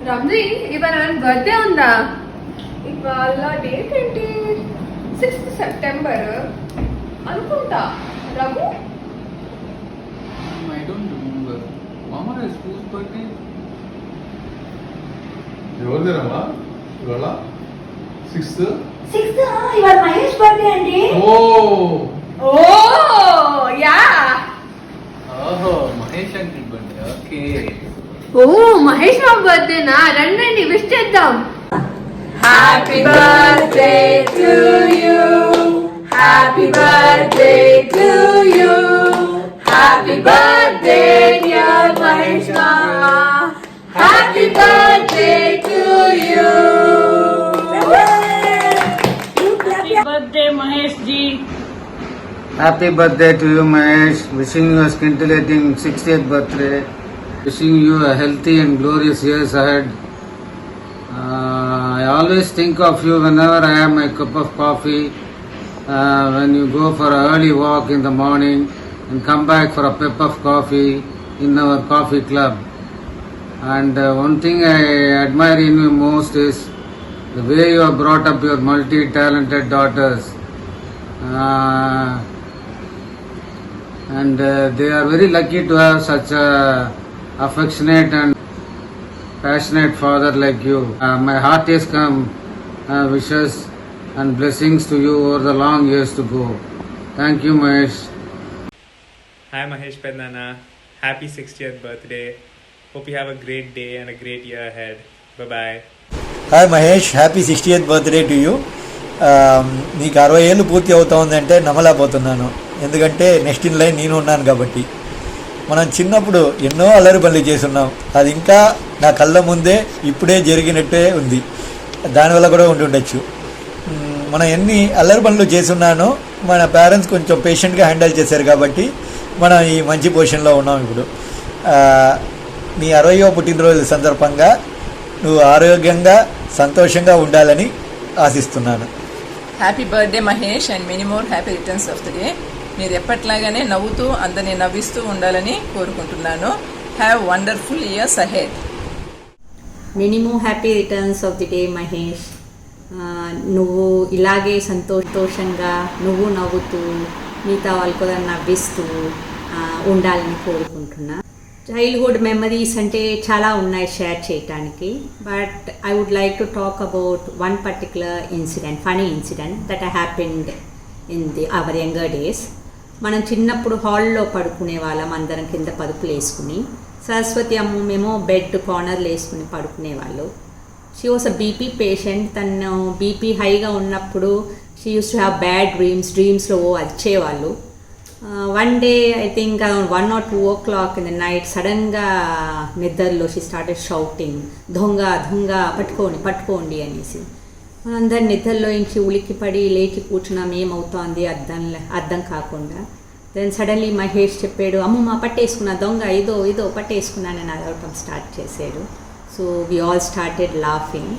రమ్జీ ఇవాళ ನನ್ನ బర్త్డే ఉందా? ఇవాళ డేట్ ఏంటి? 6th సెప్టెంబర్ అనుకుంటా. Raghu I don't remember. Mama is whose birthday? ఎవరిదేనమ్మా ఇవాళ? 6th ఇవాళ మహేష్ బర్త్డే అండి. ఓ యా ఓహో Mahesh uncle birthday. Okay. Oh Mahesh Babu బర్త్డేనా? రండి విష్ చేద్దాం. Happy birthday to you, happy birthday to you, happy birthday dear Mahesh mama, happy birthday to you. Happy birthday Mahesh ji. Happy birthday to you, Mahesh. Wishing you a scintillating 60th birthday. Wishing you a healthy and glorious years ahead. I always think of you whenever I have my cup of coffee, when you go for an early walk in the morning and come back for a cup of coffee in our coffee club. And one thing I admire in you most is the way you have brought up your multi-talented daughters. And they are very lucky to have such a affectionate and passionate father like you. My heartiest wishes and blessings to you over the long years to go. Thank you, Mahesh. Hi Mahesh Pendana, happy 60th birthday. Hope you have a great day and a great year ahead. Bye bye. Hi Mahesh, happy 60th birthday to you. నీకు 60 ఏళ్ళు పూర్తి అవుతా ఉందంటే నమ్మలేకపోతున్నాను. ఎందుకంటే next in line నేను ఉన్నాను కాబట్టి. మనం చిన్నప్పుడు ఎన్నో అల్లరి పనులు చేస్తున్నాం. అది ఇంకా నా కళ్ళ ముందే ఇప్పుడే జరిగినట్టే ఉంది. దానివల్ల కూడా ఉంటుండొచ్చు. మనం ఎన్ని అల్లరి పనులు చేస్తున్నానో మన పేరెంట్స్ కొంచెం పేషెంట్గా హ్యాండిల్ చేశారు కాబట్టి మనం ఈ మంచి పొజిషన్లో ఉన్నాం ఇప్పుడు. నీ 60వ పుట్టినరోజు సందర్భంగా నువ్వు ఆరోగ్యంగా సంతోషంగా ఉండాలని ఆశిస్తున్నాను. Happy birthday Mahesh and many more happy returns of the day. మీరు ఎప్పట్లాగానే నవ్వుతూ అందరినీ నవ్విస్తూ ఉండాలని కోరుకుంటున్నాను. Have wonderful years ahead. Many more happy returns of the day Mahesh. నువ్వు ఇలాగే సంతోషంగా నువ్వు నవ్వుతూ మిగతా వాళ్ళు కూడా నవ్విస్తూ ఉండాలని కోరుకుంటున్నా. చైల్డ్హుడ్ మెమరీస్ అంటే చాలా ఉన్నాయి షేర్ చేయటానికి. But I would like to talk about one particular incident, funny incident that happened in our younger days. మనం చిన్నప్పుడు హాల్లో పడుకునే వాళ్ళం, అందరం కింద పరుపులు వేసుకుని. సరస్వతి అమ్మ మేము బెడ్ కార్నర్లు వేసుకుని పడుకునేవాళ్ళు. She was a BP patient. తను బీపీ హైగా ఉన్నప్పుడు she use to have bad డ్రీమ్స్లో వచ్చేవాళ్ళు. One day I think around 1 or 2 o'clock in the night సడన్గా నిద్రలో షీ స్టార్టెడ్ షౌటింగ్, దొంగ దొంగ పట్టుకోండి అనేసి. అందరు నిద్రలో ఇంచి ఉలిక్కిపడి లేచి కూర్చున్నాం, ఏమవుతోంది అర్థం కాకుండా. దెన్ సడన్లీ మహేష్ చెప్పాడు, అమ్మమ్మ పట్టేసుకున్నా, దొంగ ఇదో పట్టేసుకున్నానని అడగటం స్టార్ట్ చేశాడు. So we all started laughing.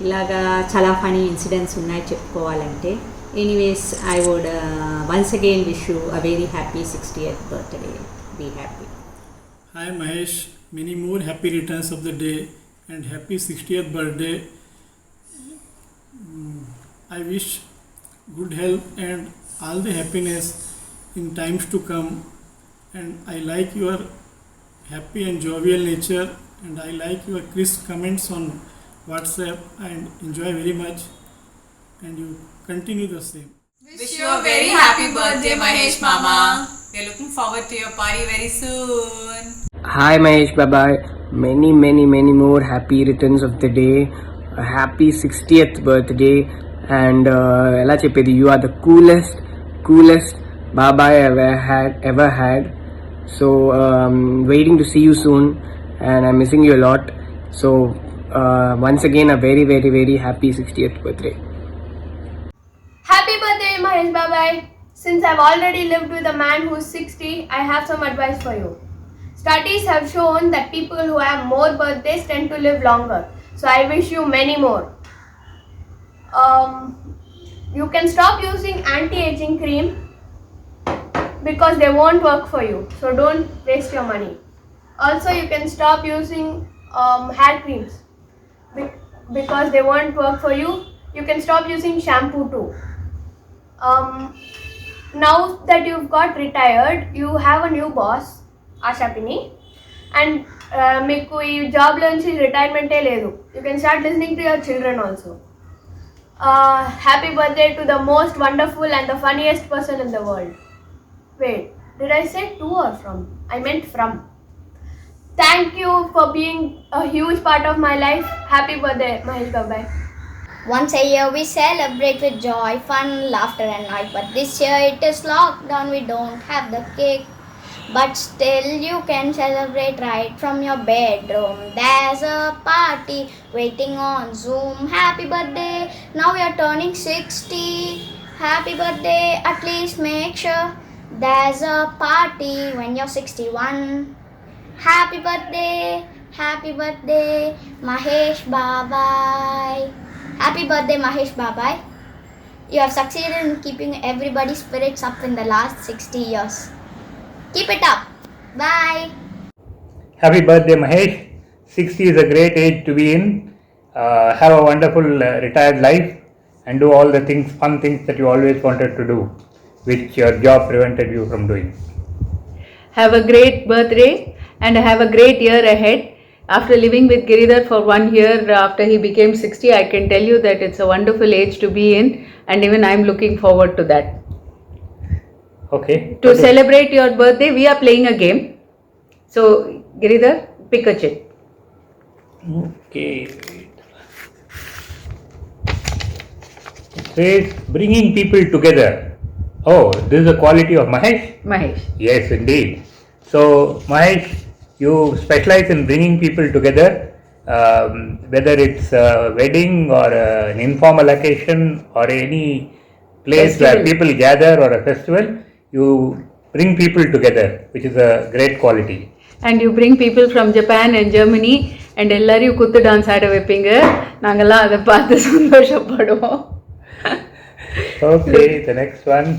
ఇలాగా చాలా ఫనీ ఇన్సిడెంట్స్ ఉన్నాయి చెప్పుకోవాలంటే. Anyways, I would once again wish you a very happy 60th birthday. Be happy. Hi Mahesh, many more happy returns of the day and happy 60th birthday. I wish good health and all the happiness in times to come. And I like your happy and jovial nature, and I like your crisp comments on WhatsApp and enjoy very much. And you continue the same. Wish you a very happy birthday Mahesh Mama. We are looking forward to your party very soon. Hi Mahesh Baba, many more happy returns of the day. A happy 60th birthday, and ela cheppedi, you are the coolest Baba I ever had. So waiting to see you soon, and I'm missing you a lot. So once again a very happy 60th birthday. Happy birthday, Mahesh Babai. Since I've already lived with a man who's 60, I have some advice for you. Studies have shown that people who have more birthdays tend to live longer. So I wish you many more. You can stop using anti-aging cream because they won't work for you. So don't waste your money. Also, you can stop using hair creams because they won't work for you. You can stop using shampoo too. Now that you've got retired, you have a new boss, Asha Pini, and meeku ee job lo nunchi retirement e ledu. You can start listening to your children also. Happy birthday to the most wonderful and the funniest person in the world. Wait, did I say to or from? I meant from. Thank you for being a huge part of my life. Happy birthday, Mahesh Babai. Once a year we celebrate with joy, fun, laughter and night. But this year it is lockdown, we don't have the cake. But still you can celebrate right from your bedroom. There's a party waiting on Zoom. Happy birthday, now we are turning 60. Happy birthday, at least make sure there's a party when you're 61. Happy birthday, Mahesh Babai. Happy birthday, Mahesh Babai. You have succeeded in keeping everybody's spirits up in the last 60 years. Keep it up. Bye. Happy birthday, Mahesh. 60 is a great age to be in. Have a wonderful retired life and do all the fun things that you always wanted to do, which your job prevented you from doing. Have a great birthday and have a great year ahead. After living with Giridhar for 1 year after he became 60, I can tell you that it's a wonderful age to be in, and even I'm looking forward to that. Okay. To celebrate your birthday, we are playing a game. So, Giridhar, pick a chit. Okay. It says bringing people together. Oh, this is a quality of Mahesh? Mahesh. Yes, indeed. So, Mahesh, you specialize in bringing people together, whether it's a wedding or an informal occasion or any place where people gather or a festival. You bring people together, which is a great quality. And you bring people from Japan and Germany and எல்லாரையும் குத்து dance ஆட வைப்பீங்க. நாங்கெல்லாம் அதை பார்த்து சந்தோஷப்படுவோம். Okay, the next one.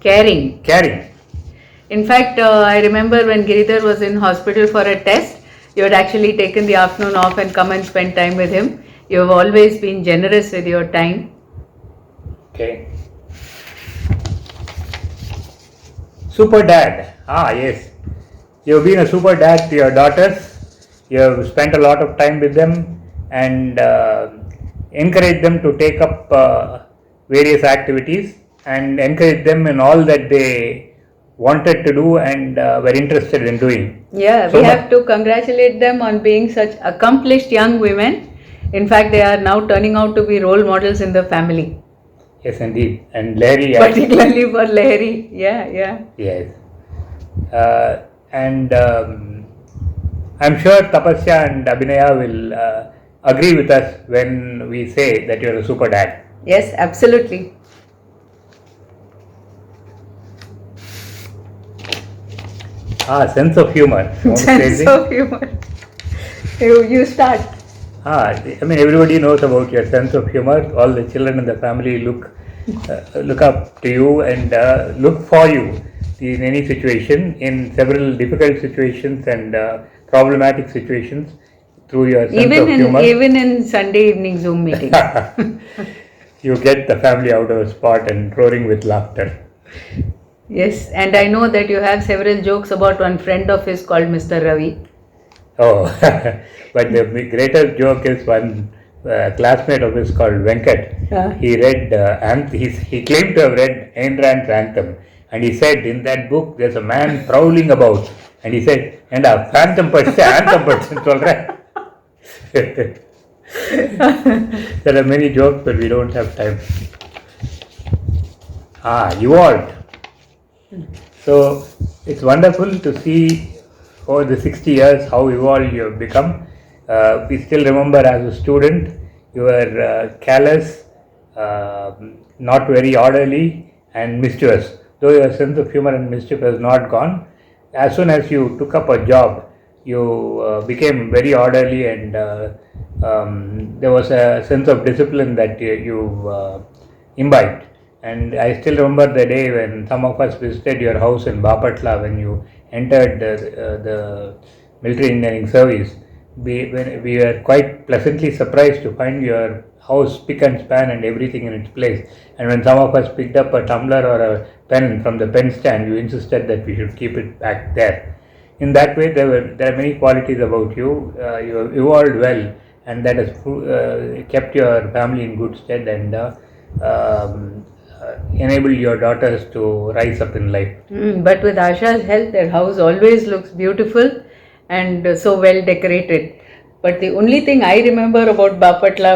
Caring. In fact, I remember when Giridhar was in hospital for a test, you had actually taken the afternoon off and come and spend time with him. You have always been generous with your time. Okay. Super dad. Yes. You have been a super dad to your daughters. You have spent a lot of time with them and encouraged them to take up various activities and encourage them in all that they wanted to do and were interested in doing. Yeah, we have to congratulate them on being such accomplished young women. In fact, they are now turning out to be role models in the family. Yes, indeed. And Larry. Particularly for Larry. Yeah. Yes. And I'm sure Tapasya and Abhinaya will agree with us when we say that you're a super dad. Yes, absolutely. Sense of humor. Sense of humor. You start. I mean, everybody knows about your sense of humor. All the children in the family look up to you and look for you in any situation, in several difficult situations and problematic situations, through your sense of humor. Even in Sunday evening Zoom meetings. You get the family out of a spot and roaring with laughter. Yes, and I know that you have several jokes about one friend of his called Mr. Ravi. Oh, but the greater joke is one classmate of his called Venkat. He read, he claimed to have read Ayn Rand's Anthem, and he said in that book there's a man prowling about, and he said, and a phantom படிச்ச anthem படிச்சேன்னு சொல்றேன். There are many jokes, but we don't have time. Evolved. So it's wonderful to see over the 60 years how evolved you have become. We still remember as a student you were callous, not very orderly and mischievous. Though your sense of humor and mischief has not gone, as soon as you took up a job, you became very orderly, and there was a sense of discipline that you imbibed. And I still remember the day when some of us visited your house in Bapatla when you entered the military engineering service. We were quite pleasantly surprised to find your house spick and span and everything in its place. And when some of us picked up a tumbler or a pen from the pen stand, you insisted that we should keep it back there. In that way, there are many qualities about you. You have evolved well, and that has kept your family in good stead and enabled your daughters to rise up in life. But with Asha's help, their house always looks beautiful and so well decorated. But the only thing I remember about Bapatla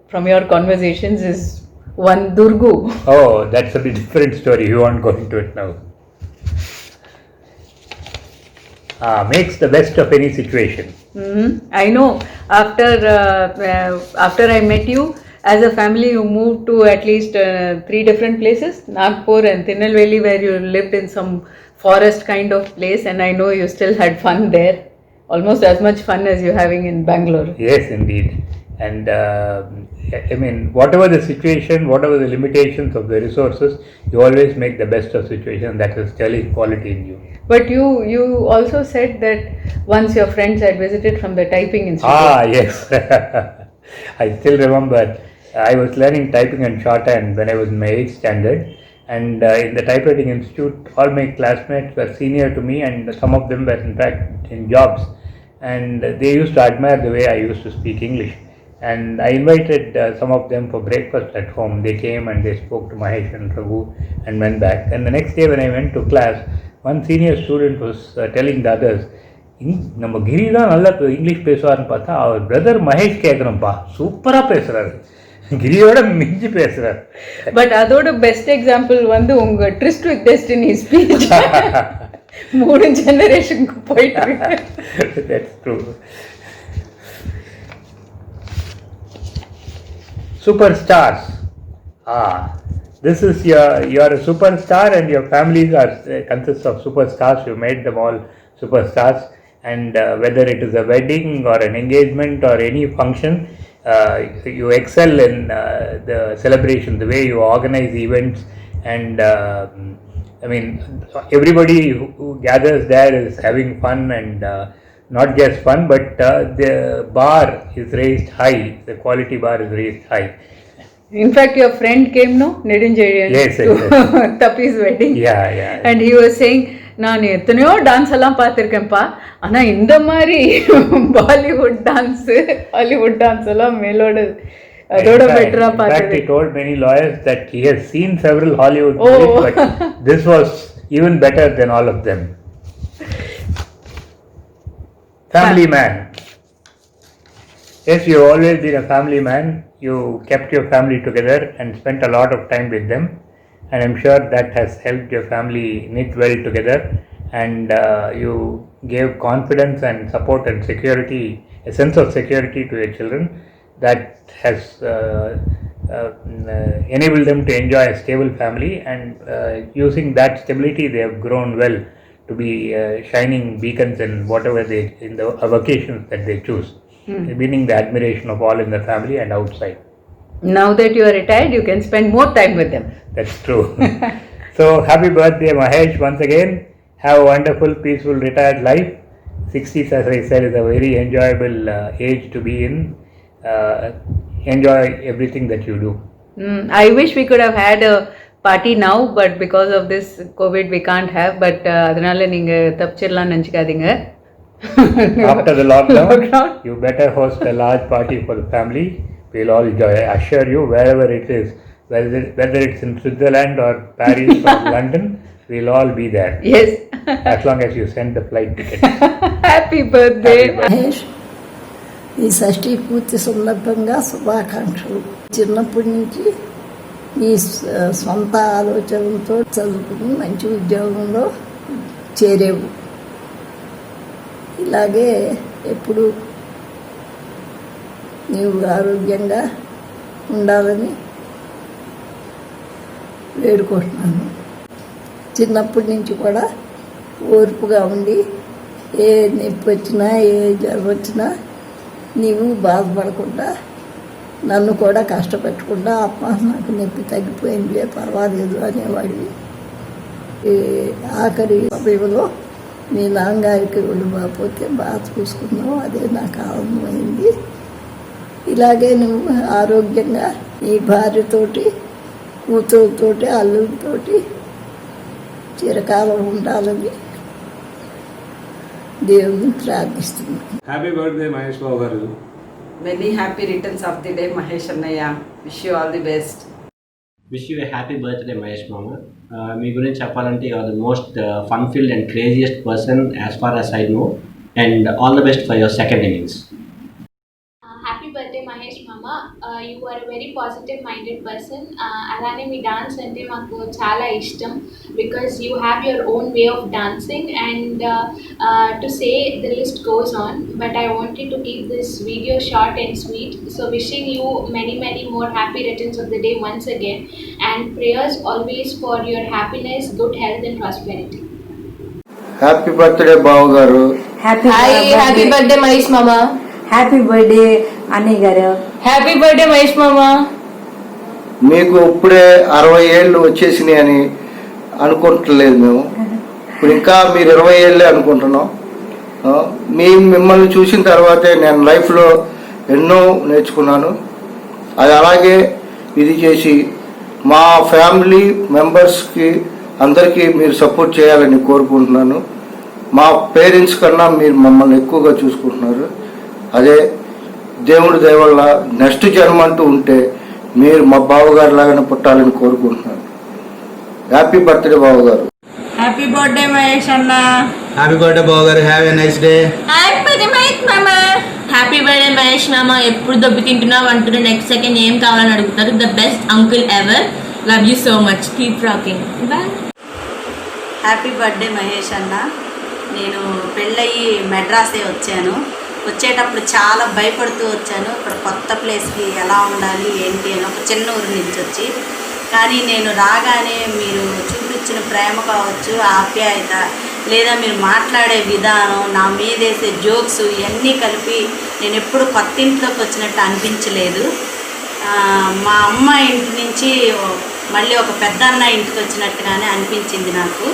from your conversations is one Durgu. Oh, that's a bit different story. You won't go into it now. Makes the best of any situation. I know. After I met you, as a family, you moved to at least 3 different places, Nagpur and Tirunelveli, where you lived in some forest kind of place, and I know you still had fun there, almost as much fun as you're having in Bangalore. Yes, indeed. And I mean, whatever the situation, whatever the limitations of the resources, you always make the best of situation. That is sterling quality in you. But you also said that once your friends had visited from the typing institute. Yes. I still remember I was learning typing and shorthand when I was in my 8th standard, and in the typewriting institute all my classmates were senior to me, and some of them were in fact in jobs, and they used to admire the way I used to speak English, and I invited some of them for breakfast at home. They came and they spoke to Mahesh and Raghu and went back, and the next day when I went to class, one senior student was telling the others, நம்ம கிரி தான் நல்லா English பேசுவார்னு பார்த்தா அவர் brother Mahesh கேட்குறோம்ப்பா, சூப்பராக பேசுகிறாரு, கிரியோட மிஞ்சி பேசுகிறார். But அதோட best example வந்து உங்கள் ட்ரிஸ்ட் வித் டெஸ்டினி ஸ்பீச் 3 ஜெனரேஷனுக்கு போயிட்டு. That's true. Superstars. This is you are a superstar, and your families consists of superstars. You made them all superstars, and whether it is a wedding or an engagement or any function, you excel in the celebration, the way you organize events, and I mean, everybody who gathers there is having fun, and not just fun, but the bar is raised high, the quality bar is raised high. In fact, your friend came, no, Nedunjerian, yes, to Tapi's wedding. Yeah. And he was saying, நான் எத்தனையோ dance எல்லாம் பார்த்துருக்கேன்ப்பா, ஆனால் இந்த மாதிரி Bollywood dance Hollywood dance எல்லாம் மேலோட அதோட பெட்டரா பார்த்தது. In fact, he told many lawyers that he has seen several Hollywood movies, but this was even better than all of them. Family man. Yes, you have always been a family man. You kept your family together and spent a lot of time with them, and I'm sure that has helped your family knit well together, and you gave confidence and support and security, a sense of security to your children that has enabled them to enjoy a stable family, and using that stability they have grown well to be shining beacons in whatever in the vocations that they choose, winning the admiration of all in the family and outside. Now that you are retired, you can spend more time with them. That's true. So happy birthday, Mahesh, once again. Have a wonderful, peaceful, retired life. 60s, as I said, is a very enjoyable age to be in. Enjoy everything that you do. I wish we could have had a party now, but because of this COVID we can't have, but அதனால நீங்க தப்பிச்சிரலாம் நினைச்சுக்காதீங்க. After the lockdown, you better host a large party for the family we'll all assure you wherever it is, whether it's in Switzerland or Paris or London, we'll all be there. Yes. As long as you send the flight ticket. Happy birthday. Mahesh, ఈ షష్ఠీ పూర్తి సందర్భంగా శుభాకాంక్షలు. చిన్నప్పటి నుంచి నీ సొంత ఆలోచనలతో చదువుకుని మంచి ఉద్యోగంలో చేరేవు. ఇలాగే ఎప్పుడు నీవు ఆరోగ్యంగా ఉండాలని వేడుకుంటున్నాను. చిన్నప్పటి నుంచి కూడా ఓర్పుగా ఉండి ఏ నొప్పి వచ్చినా ఏ జ్వరం వచ్చినా నీవు బాధపడకుండా నన్ను కూడా కష్టపెట్టకుండా అమ్మ నాకు నొప్పి తగ్గిపోయిందిలే పర్వాలేదు అనేవాడివి. ఆఖరి సమయంలో మీ నాన్నగారికి ఒళ్ళు బాగపోతే బాగా చూసుకున్నావు, అదే నాకు ఆనందమైంది. ఇలాగే నువ్వు ఆరోగ్యంగా నీ భార్యతోటి కూతురుతోటి అల్లుడితోటి చిరకాలం ఉండాలని దేవుని ప్రార్థిస్తున్నాను. హ్యాపీ బర్త్డే మహేష్ బాబు గారు. Many happy returns of the day, Mahesh Annaya. Wish you all the best. Wish you a happy birthday, Mahesh Mama. మీ గురించి చెప్పాలంటే you are the most fun-filled and craziest person as far as I know, and all the best for your second innings. Happy birthday Mahesh మామ. You are very positive minded person. అలానే మీ dance అంటే మాకు చాలా ఇష్టం because you have your own way of dancing and to say the list goes on but I wanted to keep this video short and sweet. So wishing you many more happy returns of the day once again and prayers always for your happiness, good health and prosperity. Happy birthday బాబు గారు. Happy birthday Mahesh మామ. Happy birthday అన్నయ్య గారు. Happy birthday Mahesh మామ. మీకు ఇప్పుడే 60 ఏళ్ళు వచ్చేసినాయి అని అనుకుంటలేదు మేము. ఇప్పుడు ఇంకా మీరు 20 ఏళ్ళే అనుకుంటున్నాం. మిమ్మల్ని చూసిన తర్వాతే నేను లైఫ్లో ఎన్నో నేర్చుకున్నాను. అది అలాగే ఇది చేసి మా ఫ్యామిలీ మెంబర్స్కి అందరికీ మీరు సపోర్ట్ చేయాలని కోరుకుంటున్నాను. మా పేరెంట్స్ కన్నా మీరు మమ్మల్ని ఎక్కువగా చూసుకుంటున్నారు. అదే దేవుడి దయ వల్ల నెక్స్ట్ జన్మ అంటూ ఉంటే మీరు మా బావగారు లాగానే పుట్టాలని కోరుకుంటున్నాను. హ్యాపీ బర్త్డే బావగారు. హ్యాపీ బర్త్డే మహేష్ అన్న. హ్యాపీ బర్త్డే బావగారు. Have a nice day. Happy birthday Mahesh మామ. హ్యాపీ బర్త్డే మహేష్ మామ. ఎప్పుడు దొబ్బి తింటున్నావు అంటున్నా, నెక్స్ట్ సెకండ్ ఏం కావాలని అడుగుతారు. The best uncle ever. Love you so much. Keep rocking. Bye. Happy birthday Mahesh అన్న. నేను పెళ్ళయి మెడ్రాసే వచ్చాను. వచ్చేటప్పుడు చాలా భయపడుతూ వచ్చాను. ఇక్కడ కొత్త ప్లేస్కి ఎలా ఉండాలి ఏంటి అని, ఒక చిన్న ఊరు నుంచి వచ్చి. కానీ నేను రాగానే మీరు చూపించిన ప్రేమ కావచ్చు, ఆప్యాయత, లేదా మీరు మాట్లాడే విధానం, నా మీద వేసే జోక్స్ ఇవన్నీ కలిపి నేను ఎప్పుడు కొత్త ఇంట్లోకి వచ్చినట్టు అనిపించలేదు. మా అమ్మ ఇంటి నుంచి మళ్ళీ ఒక పెద్ద అన్న ఇంటికి వచ్చినట్టుగానే అనిపించింది నాకు.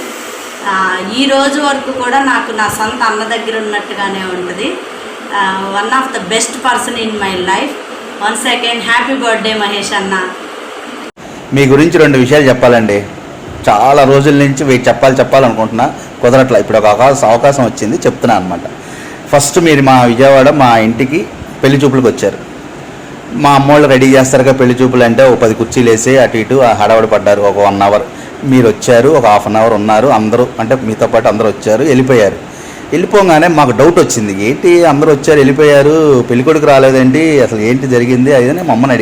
ఈ రోజు వరకు కూడా నాకు నా సొంత అన్న దగ్గర ఉన్నట్టుగానే ఉంటుంది. One of the best person in my life. Once again happy birthday Mahesh అన్న. మీ గురించి 2 విషయాలు చెప్పాలండి. చాలా రోజుల నుంచి చెప్పాలనుకుంటున్నా, కుదరట్లా. ఇప్పుడు ఒక అవకాశం వచ్చింది, చెప్తున్నా అనమాట. ఫస్ట్ మీరు మా విజయవాడ మా ఇంటికి పెళ్లి చూపులకు వచ్చారు. మా అమ్మోళ్ళు రెడీ చేస్తారుగా పెళ్లి చూపులు అంటే, ఒక 10 కుర్చీలు వేసి అటు ఇటు హడావడి పడ్డారు. ఒక 1 అవర్ మీరు వచ్చారు, ఒక హాఫ్ అన్ అవర్ ఉన్నారు. అందరూ అంటే మీతో పాటు అందరూ వచ్చారు, వెళ్ళిపోయారు. వెళ్ళిపోగానే మాకు డౌట్ వచ్చింది, ఏంటి అందరూ వచ్చారు వెళ్ళిపోయారు, పెళ్ళికొడుకు రాలేదండి, అసలు ఏంటి జరిగింది అది అని మా అమ్మని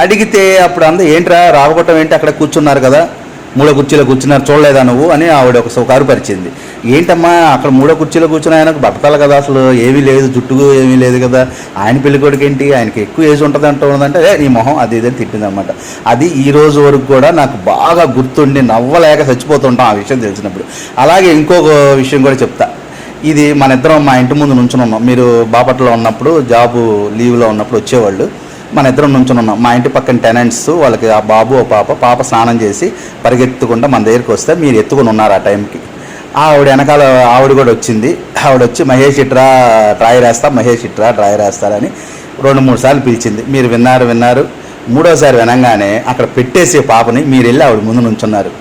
అడిగితే అప్పుడు అందరూ ఏంట్రా రాకపోవటం ఏంటి, అక్కడ కూర్చున్నారు కదా, 3 కుర్చీలో కూర్చున్నారు చూడలేదా నువ్వు అని ఆవిడ ఒక కారు పరిచింది. ఏంటమ్మా అక్కడ 3 కుర్చీలో కూర్చుని ఆయనకు బతకాలి కదా, అసలు ఏమీ లేదు, జుట్టు ఏమీ లేదు కదా, ఆయన పెళ్ళికొడుకు ఏంటి, ఆయనకి ఎక్కువ ఏజ్ ఉంటుంది అంటుందంటే నీ మొహం అది ఇదని తిట్టిందనమాట. అది ఈ రోజు వరకు కూడా నాకు బాగా గుర్తుండి నవ్వలేక చచ్చిపోతుంటాం ఆ విషయం తెలిసినప్పుడు. అలాగే ఇంకొక విషయం కూడా చెప్తా. ఇది మన ఇద్దరం మా ఇంటి ముందు నుంచుని ఉన్నాం. మీరు బాపట్లలో ఉన్నప్పుడు జాబు లీవ్లో ఉన్నప్పుడు వచ్చేవాళ్ళు. మన ఇద్దరం నుంచుని ఉన్నాం. మా ఇంటి పక్కన టెనెంట్స్ వాళ్ళకి ఆ బాబు ఓ పాప స్నానం చేసి పరిగెత్తుకుంటా మన దగ్గరికి వస్తే మీరు ఎత్తుకుని ఉన్నారు ఆ టైంకి. ఆవిడ వెనకాల ఆవిడ కూడా వచ్చింది. ఆవిడ వచ్చి మహేష్ ఇట్రా డ్రాయర్ వేస్తా, మహేష్ ఇట్రా డ్రాయర్ వేస్తారని 2-3 సార్లు పిలిచింది. మీరు విన్నారు. 3వసారి వినంగానే అక్కడ పెట్టేసే పాపని మీరు వెళ్ళి ఆవిడ ముందు నుంచున్నారు.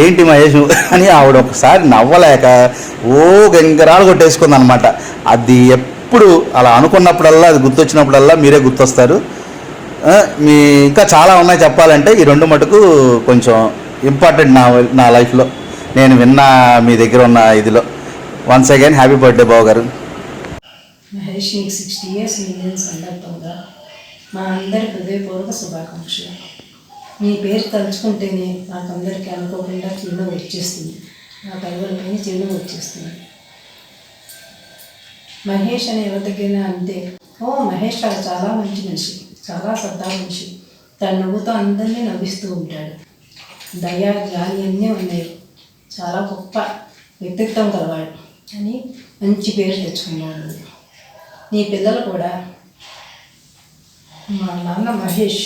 ఏంటి మహేష్ అని ఆవిడ ఒకసారి నవ్వలేక ఓ గంగరాలు కొట్టేసుకుంది అనమాట. అది ఎప్పుడు అలా అనుకున్నప్పుడల్లా, అది గుర్తొచ్చినప్పుడల్లా మీరే గుర్తొస్తారు. మీ ఇంకా చాలా ఉన్నాయి చెప్పాలంటే, ఈ రెండు మటుకు కొంచెం ఇంపార్టెంట్ నా లైఫ్లో నేను విన్న మీ దగ్గర ఉన్న ఇదిలో. వన్స్ అగైన్ హ్యాపీ బర్త్డే బావ గారు. మహేష్, నీకు 60 ఇయర్స్ మిలియన్ సందర్భంగా మా అందరి హృదయపూర్వక శుభాకాంక్షలు. మీ పేరు తలుచుకుంటేనే నాకు అందరికీ అనుకోకుండా చిరునవ్వు వచ్చేస్తుంది, నా కలవలపైన చిరునవ్వు వచ్చేస్తుంది. మహేష్ అనే ఎవరికైనా అంతే, ఓ మహేష్ గారు చాలా మంచి మనిషి, చాలా సరదా మనిషి, తన నవ్వుతో అందరినీ నవ్విస్తూ ఉంటాడు. దయ, జాలి అన్నీ ఉన్నాయి, చాలా గొప్ప వ్యక్తిత్వం కలవాడు అని మంచి పేరు తెచ్చుకున్నాడు. నీ పిల్లలు కూడా మా నాన్న మహేష్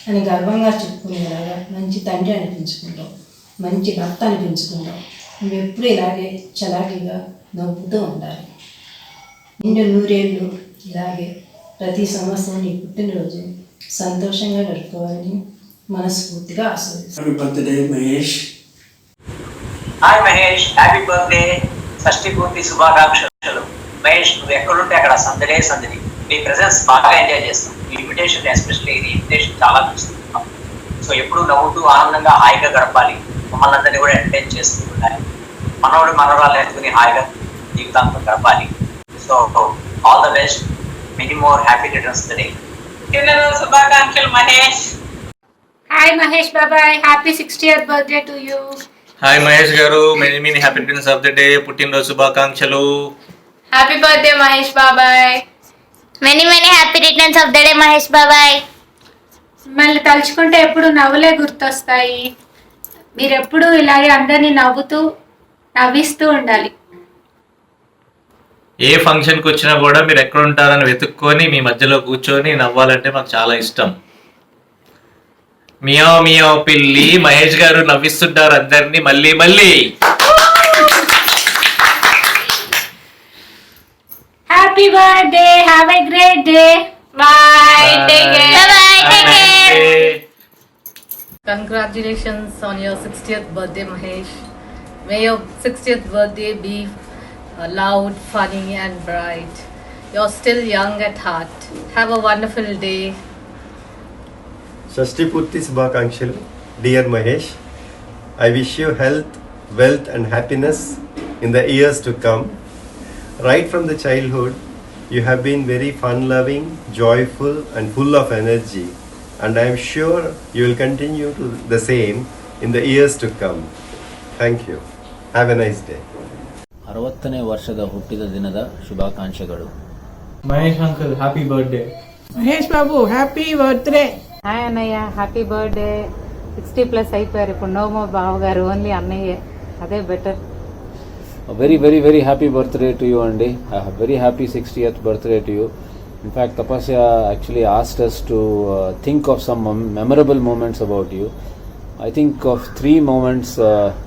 అని గర్వంగా చెప్పుకునేలాగా మంచి తండ్రి అనిపించుకుంటావు, మంచి భర్త అనిపించుకుంటావు. నువ్వు ఎప్పుడు ఇలాగే చలాకీగా నవ్వుతూ ఉండాలి. నిండు 100 ఏళ్ళు ఇలాగే ప్రతి సంవత్సరం నీ పుట్టినరోజు సంతోషంగా గడుపుకోవాలని మనస్ఫూర్తిగా ఆశీర్వదిస్తాను. Happy birthday Mahesh. Hi Mahesh, happy birthday, షష్ఠి పూర్తి శుభాకాంక్షలు. మహేష్, నువ్వు ఎక్కడుంటే అక్కడ సందడే సందడి, మీ ప్రెజెన్స్ బాగా ఎంజాయ్ చేస్తాం. మీ ఇన్విటేషన్, ఎస్పెషల్లీ ఈ ఇన్విటేషన్ చాలా నచ్చుతున్నాం. సో ఎప్పుడు నవ్వుతూ ఆనందంగా హాయిగా గడపాలి, మమ్మల్ని అందరినీ కూడా ఎంటర్టైన్ చేస్తూ ఉండాలి. మనవాడు మనవరాలు ఎత్తుకుని హాయిగా జీవితాంతం గడపాలి. So all the best, many more happy returns today. శుభాకాంక్షలు మహేష్. హాయ్ మహేష్ బాబాయ్, happy 60th birthday to you. Hi Mahesh garu, many happy returns of the day, పుట్టినరోజు శుభాకాంక్షలు. హ్యాపీ బర్త్డే మహేష్ బాబాయ్. Many happy returns of the day Mahesh బాబాయ్. మళ్ళీ తలుచుకుంటే ఎప్పుడు నవ్వులే గుర్తొస్తాయి. మీరెప్పుడు ఇలాగే అందరినీ నవ్విస్తూ ఉండాలి. ఏ ఫంక్షన్కి వచ్చినా కూడా మీరు ఎక్కడ ఉంటారని వెతుక్కొని మీ మధ్యలో కూర్చొని నవ్వాలంటే మాకు చాలా ఇష్టం. మియావ్ మియావ్ పిల్లి మహేష్ గారు నవ్విస్తుంటారు అందరినీ మళ్ళీ మళ్ళీ. Happy birthday, have a great day. Bye, take care. Bye, take care. Congratulations on your 60th birthday, Mahesh. May your 60th birthday be loud, funny and bright. You're still young at heart. Have a wonderful day. Shashti Purti Subhakankshalu. Dear Mahesh, I wish you health, wealth and happiness in the years to come. Right from the childhood, you have been very fun-loving, joyful and full of energy. And I am sure you will continue to the same in the years to come. Thank you. Have a nice day. 60ನೇ ವರ್ಷದ ಹುಟ್ಟಿದ ದಿನದ ಶುಭಾಕಾಂಕ್ಷೆಗಳು. Mahesh uncle, happy birthday. Mahesh బాబు, happy birthday. Hi అన్నయ్య, happy birthday. 60+ అయిపోయారు, ఇప్పుడు no more బావగారు, ఓన్లీ అన్నయ్య, అదే better. very happy birthday to you Andy. A very happy 60th birthday to you. In fact, Tapasya actually asked us to think of some memorable moments about you. I think of 3 moments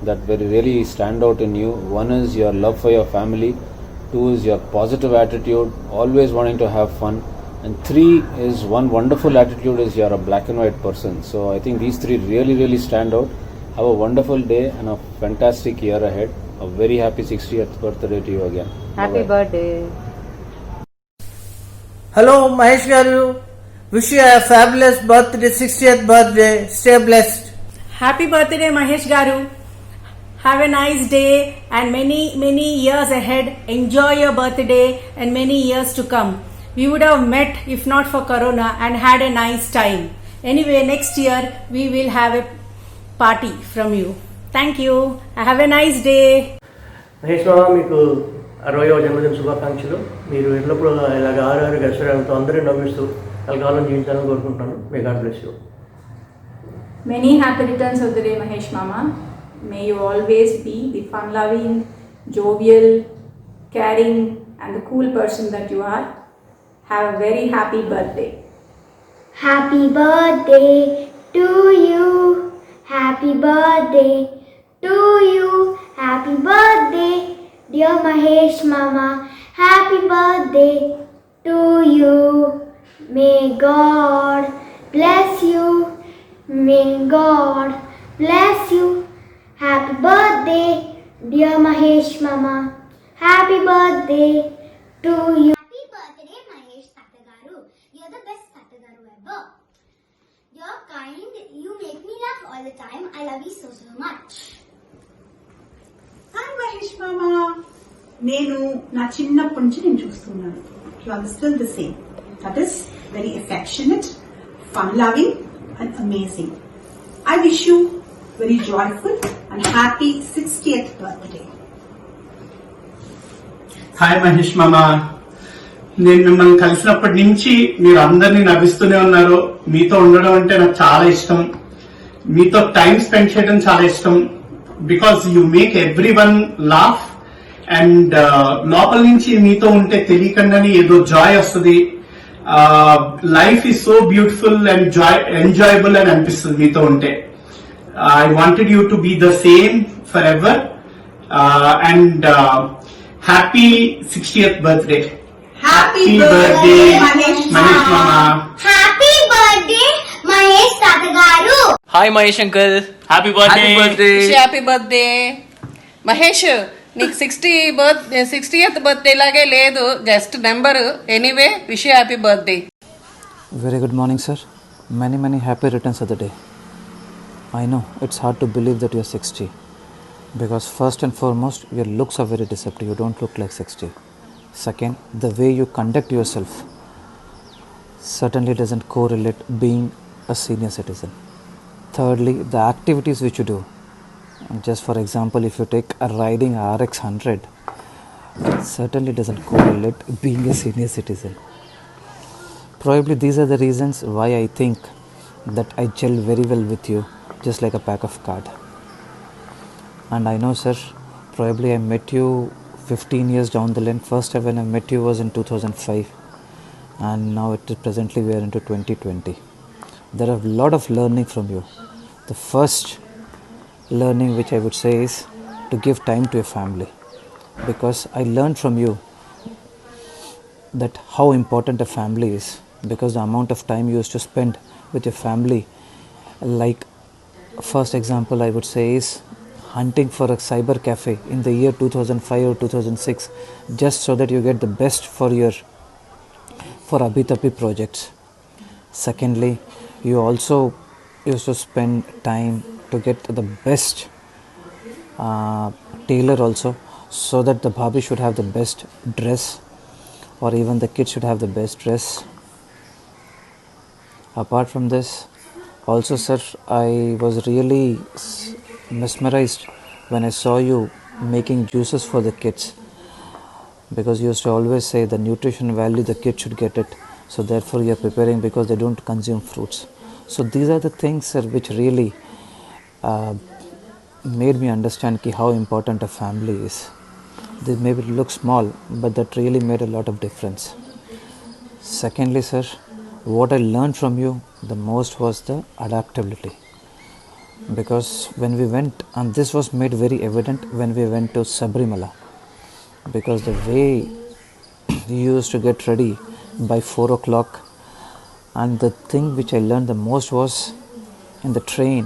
that really stand out in you. One is your love for your family, 2 is your positive attitude, always wanting to have fun, and 3 is one wonderful attitude is you're a black and white person. So I think these 3 really stand out. Have a wonderful day and a fantastic year ahead. A very happy 60th birthday to you again. Happy birthday. Hello Mahesh garu, wish you a fabulous birthday, 60th birthday. Stay blessed. Happy birthday Mahesh garu. Have a nice day and many years ahead. Enjoy your birthday and many years to come. We would have met if not for Corona and had a nice time. Anyway, next year we will have a party from you. Thank you. Have a nice day. Mahesh బాబా, మీకు 60వ జన్మదిన శుభాకాంక్షలు. మీరు ఎల్లప్పుడూ ఇలాగ ఆరోగ్య ఐశ్వర్యాలతో అందరూ నవ్విస్తూ కలకాలం జీవించాలని కోరుకుంటున్నాను. May God bless you. Many happy returns of the day, Mahesh Mama. May you always be the fun-loving, jovial, caring and the cool person that you are. Have a very happy birthday. Happy birthday to you. Happy birthday to you. Happy birthday, dear Mahesh Mama. Happy birthday to you. May God bless you. May God bless you. Happy birthday, dear Mahesh Mama. Happy birthday to you. Happy birthday, Mahesh Tattagaru. You're the best Tattagaru ever. You're kind. You make me laugh all the time. I love you so much. Hi Mahesh మామ, నేను నా చిన్నప్పటి నుంచి నేను చూస్తున్నాను. You are still the same. That is very affectionate, fun loving and amazing. I wish you very joyful and happy 60th birthday. Hi Mahesh మామ, నేను మిమ్మల్ని కలిసినప్పటి నుంచి మీరు అందరినీ నవ్విస్తూనే ఉన్నారు. మీతో ఉండడం అంటే నాకు చాలా ఇష్టం. మీతో టైం స్పెండ్ చేయడం చాలా ఇష్టం. Because you make every one laugh and లోపల నుంచి మీతో ఉంటే తెలియకుండానే ఏదో జాయ్ వస్తుంది. Life is so beautiful and enjoyable అని అనిపిస్తుంది మీతో ఉంటే. I wanted you to be the same forever and happy 60th birthday. Happy birthday Mahesh మామ. హ్యాపీ బర్త్డే మహేష్ తాతగారు. Hi Mahesh uncle, happy birthday. Happy birthday Mahesh. నీకు 60th బర్త్డే లాగే లేదు, just number. Anyway wish you happy birthday. Very good morning, sir. Many happy returns of the day. I know it's hard to believe that you're 60 because first and foremost your looks are very deceptive. You don't look like 60. Second, the way you conduct yourself certainly doesn't correlate being a senior citizen. Thirdly, the activities which you do. Just for example, if you take a riding RX 100, it certainly doesn't correlate being a senior citizen. Probably these are the reasons why I think that I gel very well with you, just like a pack of cards. And I know, sir, probably I met you 15 years down the line. First time when I met you was in 2005, and now presently we are into 2020. There are a lot of learning from you. The first learning which I would say is to give time to your family, because I learned from you that how important a family is, because the amount of time you used to spend with your family, like first example I would say is hunting for a cyber cafe in the year 2005 or 2006, just so that you get the best for Abhitapi projects. Secondly, you also used to spend time to get the best tailor also, so that the bhabhi should have the best dress, or even the kids should have the best dress. Apart from this, also sir, I was really mesmerized when I saw you making juices for the kids, because you used to always say the nutrition value the kids should get it, so therefore you are preparing because they don't consume fruits. So these are the things, sir, which really made me understand how important a family is. They maybe look small, but that really made a lot of difference. Secondly, sir, what I learned from you the most was the adaptability, because when we went, and this was made very evident when we went to Sabrimala, because the way you used to get ready by 4 o'clock, and the thing which I learned the most was in the train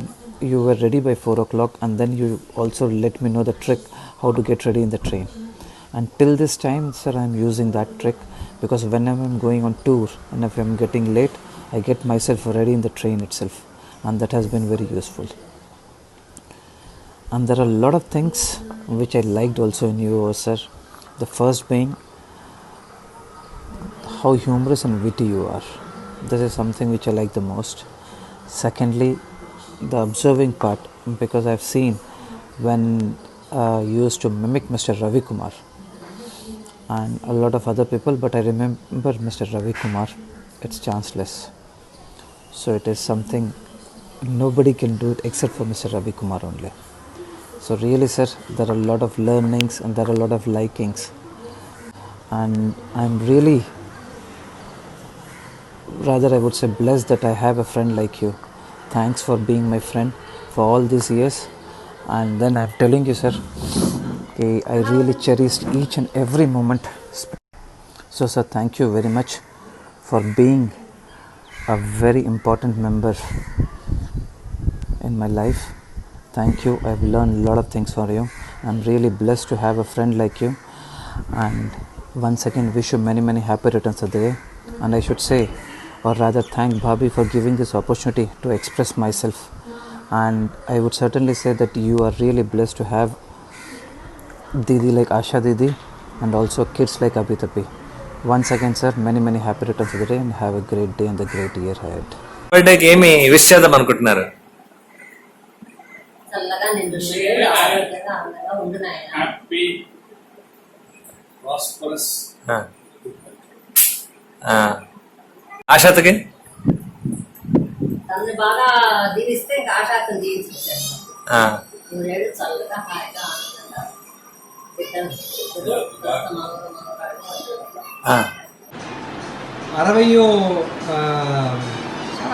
you were ready by 4 o'clock, and then you also let me know the trick how to get ready in the train. And till this time, sir, I am using that trick, because whenever I am going on tour and if I am getting late, I get myself ready in the train itself, and that has been very useful. And there are a lot of things which I liked also in you, sir. The first being how humorous and witty you are. This is something which I like the most. Secondly, the observing part, because I've seen when you used to mimic Mr. Ravi Kumar and a lot of other people, but I remember Mr. Ravi Kumar, it's chanceless. So it is something nobody can do it except for Mr. Ravi Kumar only. So really, sir, there are a lot of learnings and there are a lot of likings, and I'm really, rather I would say, blessed that I have a friend like you. Thanks for being my friend for all these years. And then I'm telling you, sir, I really cherished each and every moment. So sir, thank you very much for being a very important member in my life. Thank you. I've learned a lot of things from you. I'm really blessed to have a friend like you, and once again wish you many happy returns of the day. And I should say, or rather thank Bhabhi for giving this opportunity to express myself. And I would certainly say that you are really blessed to have Didi like Asha Didi and also kids like Abhi Tapi. Once again, sir, many happy returns of the day and have a great day and a great year ahead. బర్త్డేకి ఏమి wish చేద్దాం అనుకుంటున్నారు? చల్లగా నిండు ఆరోగ్యంగా అందంగా ఉండు నాయన. Happy prosperous. ఆశాతకి తనని బాగా దీవిస్తే ఇంకా ఆశాతం దీవిస్తాను. నువ్వు చల్లగా హాయిగా ఆనందంగా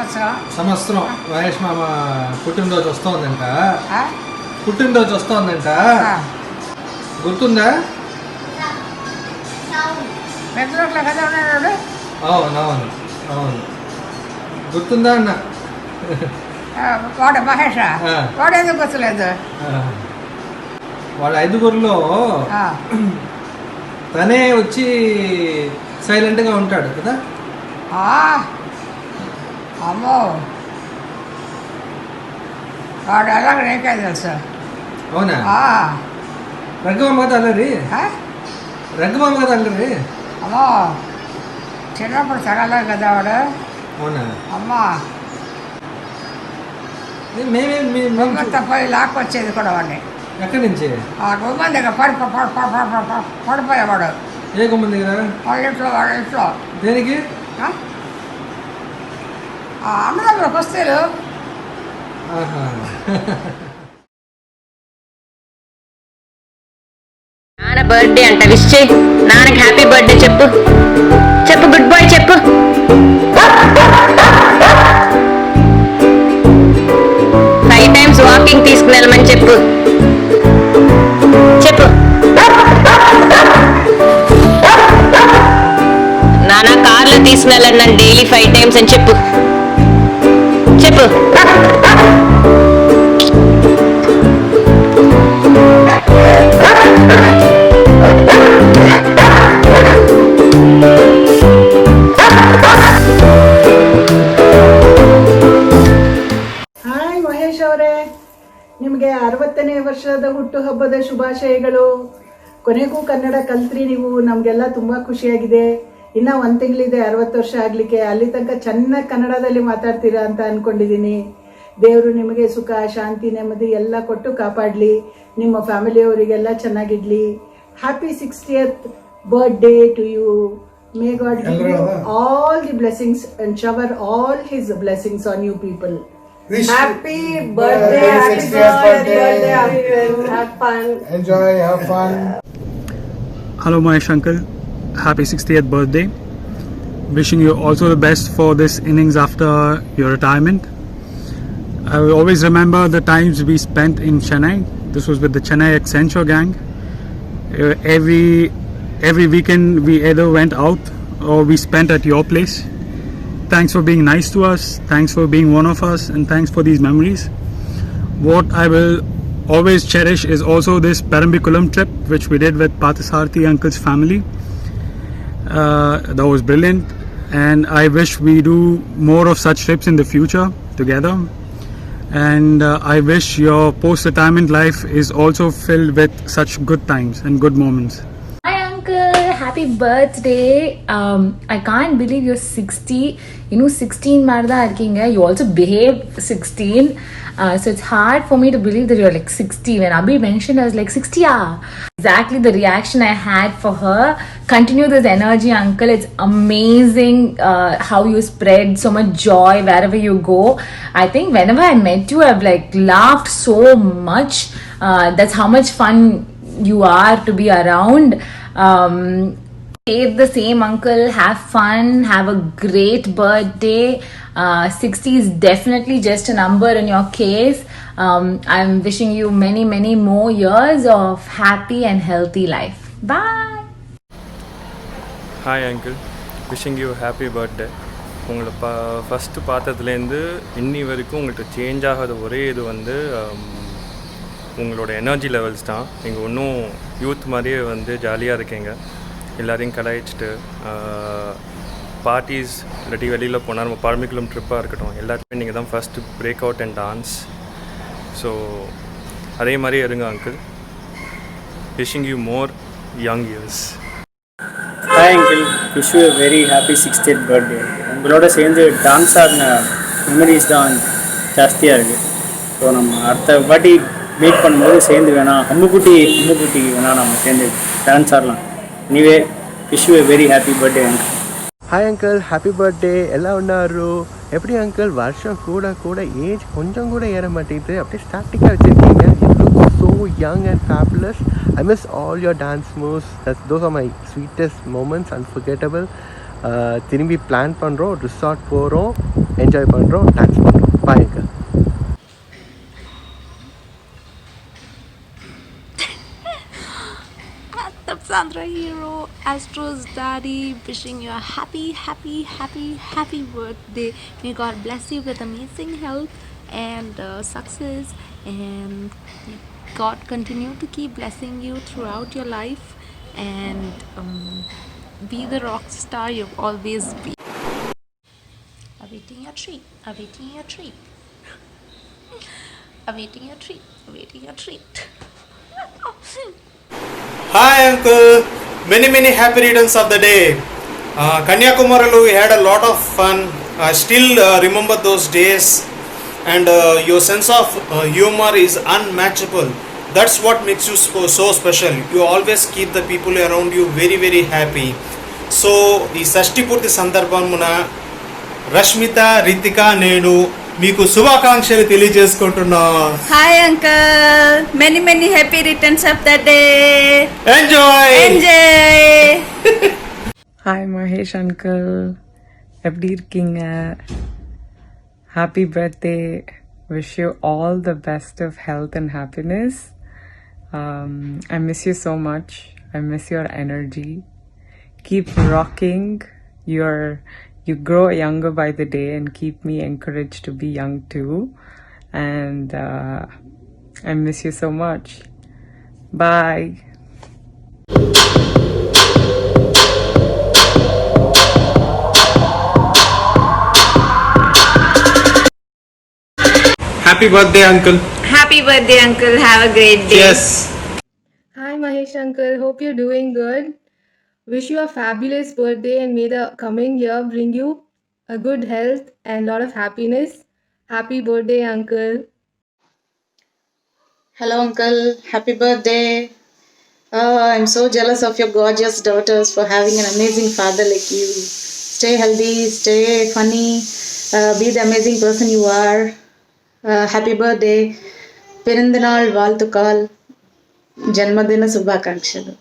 60వ సంవత్సరం మహేష్ మామ పుట్టినరోజు వస్తోందంట. గుర్తుందా? అవును గుర్తుందా అన్న? వాడు మహేష వాడు ఎందుకు గుర్తులేదు? వాళ్ళ 5గురిలో తనే వచ్చి సైలెంట్గా ఉంటాడు కదా. అమ్మో వాడు అలాగ నీకే తెలుసు. అవునా? రగ్గమామ కదా అల్లరి. అమ్మో చిన్నప్పుడు తగలేదు కదా వాడు. అవునా? అమ్మా పోయి లాక్కొచ్చేది కూడా వాడిని. ఎక్కడి నుంచి? ఆ గుమ్మం దగ్గర పడిపోయేవాడు. ఏ గుమ్మం దగ్గర? వాళ్ళ ఇంట్లో. దేనికి? అన్నదమ్ములకు వస్తేలు. నాన్న బర్త్డే అంట, విష్ చేయి నాన్నకి. హ్యాపీ బర్త్డే చెప్పు. గుడ్ బాయ్ చెప్పు. 5 times వాకింగ్ తీసుకువెళ్ళమని చెప్పు. నాన్న కార్లో తీసుకువెళ్ళండి నన్ను డైలీ 5 times అని చెప్పు. ಹಾಯ್ ಮಹೇಶ್ ಅವರೇ, ನಿಮಗೆ 60ನೇ ವರ್ಷದ ಹುಟ್ಟುಹಬ್ಬದ ಶುಭಾಶಯಗಳು. ಕೊನೆಗೂ ಕನ್ನಡ ಕಲ್ತ್ರಿ ನೀವು, ನಮಗೆಲ್ಲ ತುಂಬ ಖುಷಿಯಾಗಿದೆ. ಇನ್ನು 1 ತಿಂಗಳಿದೆ 60 ವರ್ಷ ಆಗಲಿಕ್ಕೆ. ಅಲ್ಲಿ ತನಕ ಚೆನ್ನಾಗಿ ಕನ್ನಡದಲ್ಲಿ ಮಾತಾಡ್ತೀರಾ ಅಂತ ಅಂದ್ಕೊಂಡಿದ್ದೀನಿ. ದೇವರು ನಿಮಗೆ ಸುಖ ಶಾಂತಿ ನೆಮ್ಮದಿ ಎಲ್ಲ ಕೊಟ್ಟು ಕಾಪಾಡಲಿ. ನಿಮ್ಮ ಫ್ಯಾಮಿಲಿಯವರಿಗೆಲ್ಲ ಚೆನ್ನಾಗಿಡ್ಲಿ. Happy 60th birthday to you. May God give you all the blessings and shower all His blessings on you people. Happy birthday, happy birthday, have fun. Enjoy, have fun. Hello Mahesh uncle, happy 60th birthday. Wishing you also the best for this innings after your retirement. I will always remember the times we spent in Chennai. This was with the Chennai Accenture gang. Every weekend we either went out or we spent at your place. Thanks for being nice to us, thanks for being one of us, and thanks for these memories. What I will always cherish is also this Perambikulam trip which we did with Pathasarthi uncle's family. That was brilliant, and I wish we do more of such trips in the future together. And I wish your post-retirement life is also filled with such good times and good moments. Hi uncle, happy birthday. I can't believe you're 60. 16 marda irkinga. You also behaved 16. So it's hard for me to believe that you're like 60. When Abhi mentioned, I was like 60 Exactly the reaction I had for her. Continue this energy uncle. It's amazing how you spread so much joy wherever you go. I think whenever I met you, I've like laughed so much. That's how much fun you are to be around. Stay the same uncle, have fun, have a great birthday. 60 is definitely just a number in your case. I'm wishing you many more years of happy and healthy life. Bye. Hi uncle, wishing you happy birthday. உங்களை first பார்த்ததுலேருந்து இன்னி வரைக்கும் உங்கள்கிட்ட change ஆகாத ஒரே இது வந்து உங்களோட energy levels தான். நீங்கள் இன்னும் யூத் மாதிரியே வந்து ஜாலியாக இருக்கீங்க. எல்லோரையும் கலாய்ச்சிட்டு பார்ட்டிஸ் இல்லாட்டி வெளியில் போனால் நம்ம பழமிக்குளம் ட்ரிப்பாக இருக்கட்டும், எல்லாத்துக்குமே நீங்கள் தான் first break out and dance. So அதே மாதிரி இருங்க uncle. Wishing you more young years. Hi uncle, wish you very happy 60th birthday. உங்களோட சேர்ந்து டான்ஸ் ஆடின மெமரிஸ் தான் ஜாஸ்தியாக இருக்குது. ஸோ நம்ம அடுத்த வாட்டி மீட் பண்ணும்போது சேர்ந்து வேணாம் அம்முக்குட்டி வேணாம் நம்ம சேர்ந்து டான்ஸ் ஆடலாம். Anyway wish you very happy birthday uncle. Hi uncle, happy birthday. ఎలా ఉన్నారు? எப்படி அங்கிள் வருஷம் கூட கூட ஏஜ் கொஞ்சம் கூட ஏற மாட்டேங்குது, அப்படியே ஸ்டாட்டிக்காக வச்சுருக்கீங்க. You look so young and fabulous. I miss all your dance moves. Those are my sweetest moments, unforgettable. திரும்பி பிளான் பண்ணுறோம், ரிசார்ட் போகிறோம், என்ஜாய் பண்ணுறோம், டான்ஸ் பண்ணுறோம். Bye uncle. Sandra Hero, Astro's daddy, wishing you a happy birthday. May God bless you with amazing health and success, and God continue to keep blessing you throughout your life, and be the rock star you've always been. Awaiting your treat. Hi uncle, many happy returns of the day. Kanyakumari we had a lot of fun. I still remember those days, and your sense of humor is unmatchable. That's what makes you so special. You always keep the people around you very happy. So ఈ షష్ఠి పూర్తి సందర్భమున రష్మిత, రితిక, నేను మీకు శుభాకాంక్షలు తెలియజేసుకుంటున్నా. Hi uncle, many happy returns of the day. Enjoy. Hi Mahesh uncle, எப்படி இருக்கீங்க? Happy birthday. Wish you all the best of health and happiness. I miss you so much. I miss your energy. Keep rocking. You grow younger by the day and keep me encouraged to be young too. And I miss you so much. Bye. Happy birthday uncle. Happy birthday, uncle. Have a great day. Yes. Hi, Mahesh uncle. Hope you're doing good. Wish you a fabulous birthday, and may the coming year bring you a good health and lot of happiness. Happy birthday, uncle. Hello uncle, happy birthday. I'm so jealous of your gorgeous daughters for having an amazing father like you. Stay healthy, stay funny, be the amazing person you are. Happy birthday. Pirandanal Valtukal. Janmadina Subhakankshalu.